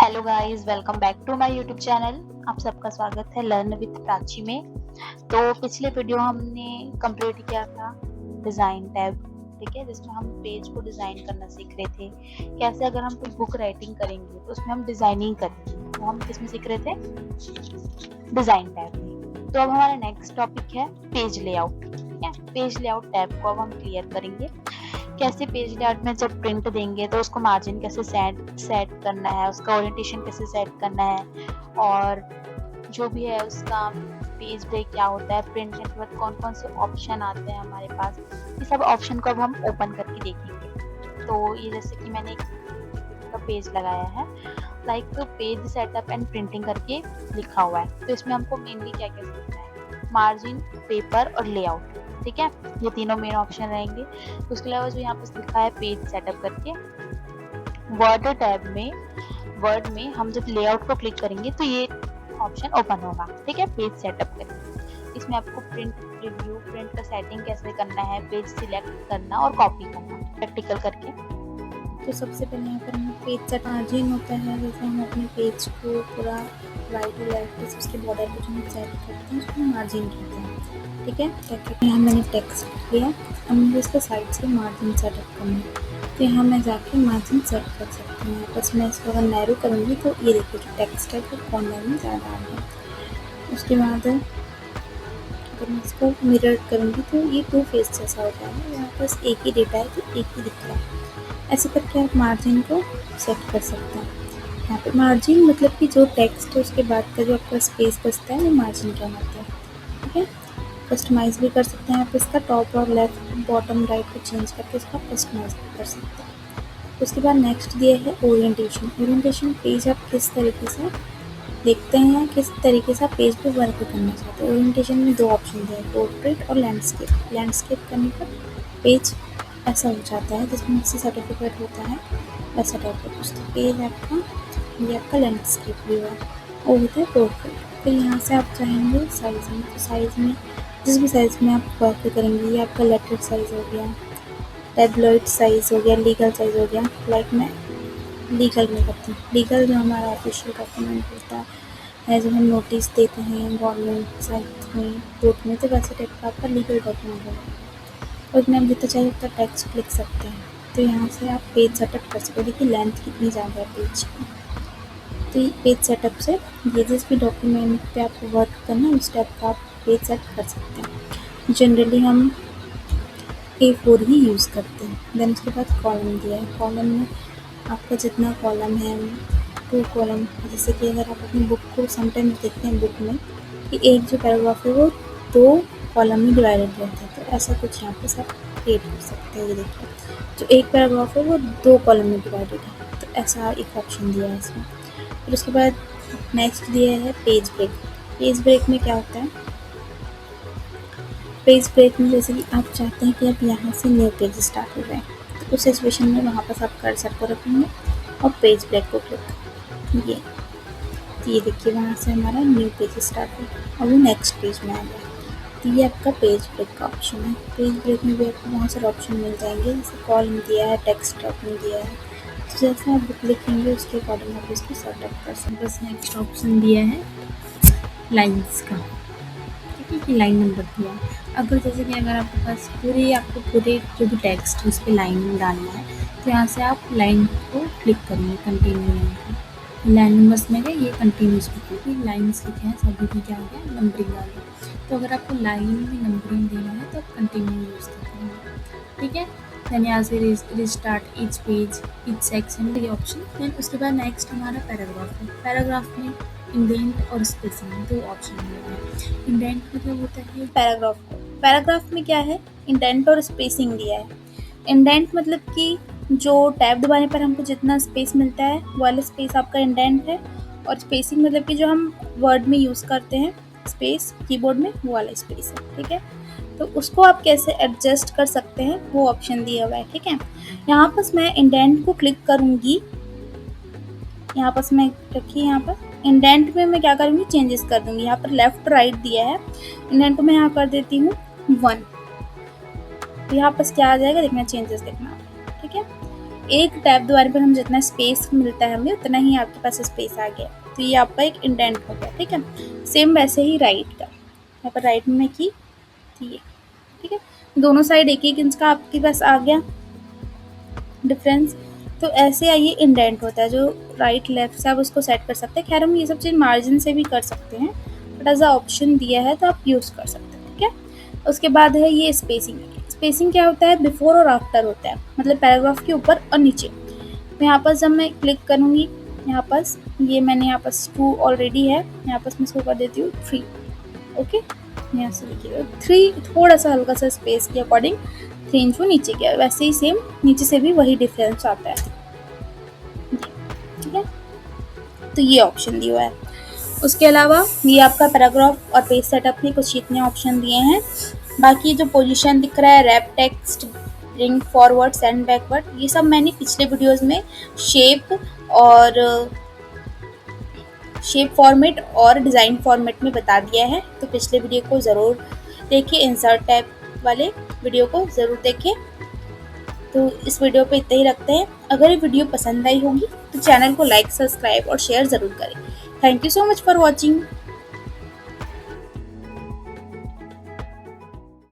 Hello guys, welcome back to my YouTube channel. आप सबका स्वागत है लर्न विद प्राची में। तो पिछले वीडियो हमने कंप्लीट किया था डिज़ाइन टैब, ठीक है, जिसमें हम पेज को डिज़ाइन करना सीख रहे थे। कैसे अगर हम कोई बुक राइटिंग करेंगे तो उसमें हम डिज़ाइनिंग करेंगे, वो हम किस में सीख रहे थे? डिज़ाइन टैब में। तो अब हमारा नेक्स्ट टॉपिक है पेज लेआउट, ठीक है। पेज लेआउट टैब को अब हम क्लियर करेंगे। कैसे पेज लेआउट में जब प्रिंट देंगे तो उसको मार्जिन कैसे सेट करना है, उसका ओरिएंटेशन कैसे सेट करना है, और जो भी है उसका पेज ब्रेक क्या होता है, प्रिंट के बाद कौन कौन से ऑप्शन आते हैं हमारे पास, ये सब ऑप्शन को अब हम ओपन करके देखेंगे। तो ये जैसे कि मैंने एक का पेज लगाया है, like page setup and printing करके लिखा हुआ है। तो इसमें हमको मेनली क्या क्या सीखना है? मार्जिन, पेपर और लेआउट, ठीक है। ये तीनों मेन ऑप्शन रहेंगे। उसके अलावा जो यहाँ पर लिखा है पेज सेटअप करके, वर्ड टैब में वर्ड में हम जब लेआउट को क्लिक करेंगे तो ये ऑप्शन ओपन होगा, ठीक है, पेज सेटअप करके। इसमें आपको प्रिंट रिव्यू, प्रिंट का सेटिंग कैसे करना है, पेज सिलेक्ट करना और कॉपी करना प्रैक्टिकल करके। तो सबसे पहले यहाँ पर हमें पेज सेट मार्जिन होता है, जैसे हम अपने पेज को पूरा राइट और लेफ्ट उसके बॉर्डर को जो हम सेट करते हैं उसको मार्जिन कहते हैं, ठीक है। क्या यहाँ मैंने टेक्स्ट लिया, अब मुझे इसका साइड से मार्जिन सेटअप करना है। तो यहाँ मैं जाके मार्जिन सेट कर सकती हूँ। यहाँ पर मैं इसको अगर नैरो करूँगी तो ये देखिए जो टेक्स्ट है वो कॉर्नर में ज़्यादा आ गया। उसके बाद अगर मैं इसको मिरर करूँगी तो ये टू फेस जैसा हो जाएगा, यहाँ पर एक ही डेटा है तो एक ही दिख रहा है। ऐसे करके आप मार्जिन को सेट कर सकते हैं। यहाँ पे मार्जिन मतलब कि जो टेक्स्ट है उसके बाद का जो आपका स्पेस बचता है वो मार्जिन कहलाता है, ठीक है। कस्टमाइज़ भी कर सकते हैं आप इसका, टॉप और लेफ्ट बॉटम राइट को चेंज करके इसका कस्टमाइज़ भी कर सकते हैं। उसके बाद नेक्स्ट दिया है ओरिएंटेशन। ओरिएंटेशन पेज आप किस तरीके से देखते हैं, किस तरीके से आप पेज पे वर्क करना चाहते हैं। ओरिएंटेशन में दो ऑप्शन दिए हैं, पोर्ट्रेट और लैंडस्केप। लैंडस्केप करने पर पेज ऐसा हो जाता है जिसमें इससे सर्टिफिकेट होता है वैसा टाइप का कुछ। तो पेज आपका ये आपका लैंडस्केप व्यू है, वो होता है पोर्ट्रेट। फिर यहाँ से आप चाहेंगे साइज़ में, तो साइज़ में जिस भी साइज़ में आप वर्क करेंगे, ये आपका लेटर साइज़ हो गया, टैबलॉइड साइज़ हो गया, लीगल साइज़ हो गया। लाइक मैं लीगल में करती हूँ। लीगल जो हमारा ऑफिशियल डॉक्यूमेंट होता है, जो हम नोटिस देते हैं गवर्नमेंट साइट में, कोर्ट में, तो वैसे टाइप का आपका लीगल डॉक्यूमेंट होगा। और इसमें आप जितना चाहिए उतना टेक्स्ट लिख सकते हैं। तो यहाँ से आप पेज सेटअप कर सकते हो। देखिए लेंथ कितनी ज़्यादा है पेज की। तो ये पेज सेटअप से ये जिस भी डॉक्यूमेंट पे आपको वर्क करना है उस टाइप का आप पेज सेट कर सकते हैं। जनरली हम A4 ही यूज़ करते हैं। देन उसके बाद कॉलम दिया है। कॉलम में आपका जितना कॉलम है, 2 कॉलम, जैसे कि अगर आप अपनी बुक को समटाइम्स देखते हैं बुक में कि एक जो पैराग्राफ है वो 2 कॉलम में डिवाइडेड रहता है, तो ऐसा कुछ यहाँ पे सब क्रिएट कर सकते हैं। ये देखिए जो एक पैराग्राफ है वो 2 कॉलम में डिवाइडेड है, तो ऐसा एक ऑप्शन दिया है इसमें। फिर उसके बाद नेक्स्ट दिया है पेज ब्रेक। पेज ब्रेक में क्या होता है? पेज ब्रेक में जैसे कि आप चाहते हैं कि अब यहाँ से न्यू पेज स्टार्ट हो जाए, तो उस सिचुएशन में वहाँ पर आप कर्सर को रखेंगे और पेज ब्रेक को क्लिक, ये देखिए वहाँ से हमारा न्यू पेज स्टार्ट हो और वो नेक्स्ट पेज में आ गया। तो ये आपका पेज ब्रेक का ऑप्शन है। पेज ब्रेक में भी आपको बहुत सारे ऑप्शन मिल जाएंगे, जैसे कॉलम दिया है, टेक्स्ट ऑप्शन दिया है, तो जैसे आप बुक लिखेंगे उसके अकॉर्डिंग आप इसको सेटअप कर सकते हैं। बस नेक्स्ट ऑप्शन दिया है लाइन्स का, ठीक है, कि लाइन नंबर दिया है। अगर जैसे कि अगर आपके पास आपको पूरे जो भी टेक्स्ट है उस पर लाइन डालना है, तो यहाँ से आप लाइन को क्लिक करेंगे, कंटिन्यू लाइन को। लाइन नंबर्स में गए, ये कंटिन्यूस में, क्योंकि लाइन्स लिखे हैं सभी में क्या आ गया, नंबरिंग आ गया। तो अगर आपको लाइन में नंबरिंग देना है तो आप कंटिन्यू यूज़ करेंगे, ठीक है। देन यहाँ से restart each page, each section, ये ऑप्शन। देन उसके बाद नेक्स्ट हमारा पैराग्राफ है। पैराग्राफ में इंडेंट और स्पेसिंग दो ऑप्शन मिले हैं। इंडेंट मतलब होता है पैराग्राफ को, पैराग्राफ में क्या है, इंडेंट और स्पेसिंग दिया है। इंडेंट मतलब कि जो टैब दबाने पर हमको जितना स्पेस मिलता है वो वाला स्पेस आपका इंडेंट है, और स्पेसिंग मतलब कि जो हम वर्ड में यूज़ करते हैं स्पेस कीबोर्ड में, वो वाला स्पेस है, ठीक है। तो उसको आप कैसे एडजस्ट कर सकते हैं वो ऑप्शन दिया हुआ है, ठीक है। यहाँ पर मैं इंडेंट को क्लिक करूँगी, यहाँ पर मैं रखिए, यहाँ पर इंडेंट में मैं क्या करूँगी, चेंजेस कर दूँगी। यहाँ पर लेफ्ट राइट दिया है, इंडेंट को मैं यहाँ कर देती हूँ 1। तो यहाँ पर क्या आ जाएगा, देखना चेंजेस देखना, ठीक है। एक टैब दबाने पर हम जितना स्पेस मिलता है हमें उतना ही आपके पास स्पेस आ गया, तो ये आपका एक इंडेंट हो गया, ठीक है। सेम वैसे ही राइट का, यहाँ पर राइट में की थी ये, ठीक है, दोनों साइड एक एक इंच का आपके पास आ गया डिफरेंस। तो ऐसे ये इंडेंट होता है जो राइट लेफ्ट से आप उसको सेट कर सकते हैं। खैर हम ये सब चीज़ मार्जिन से भी कर सकते हैं, बट एज अ ऑप्शन दिया है तो आप यूज़ कर सकते हैं, ठीक है। उसके बाद है ये स्पेसिंग। स्पेसिंग क्या होता है, बिफोर और आफ्टर होता है, मतलब पैराग्राफ के ऊपर और नीचे। तो यहाँ पर जब मैं क्लिक करूँगी, यहाँ पर ये मैंने यहाँ पर 2 ऑलरेडी है, यहाँ पर मैं इसको कर देती हूँ 3, ओके। यहाँ से देखिए 3, थोड़ा सा हल्का सा स्पेस के अकॉर्डिंग 3 इंच वो नीचे गया, वैसे ही सेम नीचे से भी वही डिफरेंस आता है, ठीक है। तो ये ऑप्शन दिया हुआ है। उसके अलावा ये आपका पैराग्राफ और पेज सेटअप में कुछ इतने ऑप्शन दिए हैं। बाकी जो पोजीशन दिख रहा है, wrap text, bring forward, send backward, ये सब मैंने पिछले वीडियोस में शेप फॉर्मेट और डिज़ाइन फॉर्मेट में बता दिया है, तो पिछले वीडियो को ज़रूर देखिए, इंसर्ट टैब वाले वीडियो को ज़रूर देखें। तो इस वीडियो पे इतना ही रखते हैं। अगर ये वीडियो पसंद आई होगी तो चैनल को लाइक, सब्सक्राइब और शेयर ज़रूर करें। Thank you so much for watching.